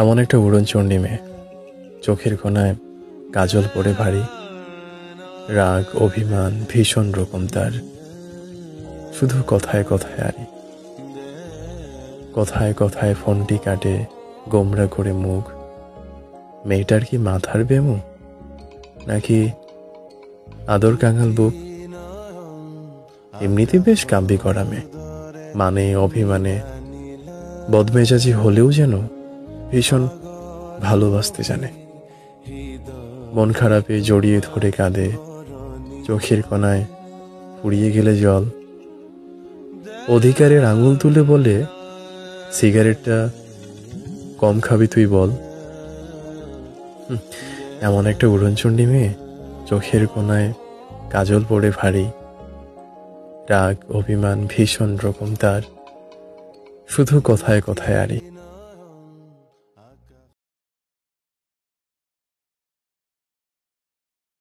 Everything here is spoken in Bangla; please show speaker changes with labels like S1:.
S1: এমন একটা উড়নচণ্ডী মেয়ে, চোখের কোণায় কাজল পড়ে ভারী, রাগ অভিমান ভীষণ রকম তার, শুধু কথায় কথায় আরি। কথায় কথায় ফোনটি কাটে গোমরা করে মুখ। মেয়েটার কি মাথার বেমু, নাকি আদর কাঙাল বুক? এমনিতে বেশ কাব্যি করা মেয়ে, মানে অভিমানে বদমেজাজি হলেও যেন ভীষণ ভালোবাসতে জানে। মন খারাপে জড়িয়ে ধরে কাঁদে, চোখের কোণায় ফুরিয়ে গেলে জল। অধিকারের আঙুল তুলে বলে, সিগারেটটা কম খাবি তুই বল। এমন একটা উড়নচণ্ডী মেয়ে, চোখের কোণায় কাজল পড়ে ভারী, রাগ অভিমান ভীষণ রকম তার, শুধু কথায় কথায় আরি।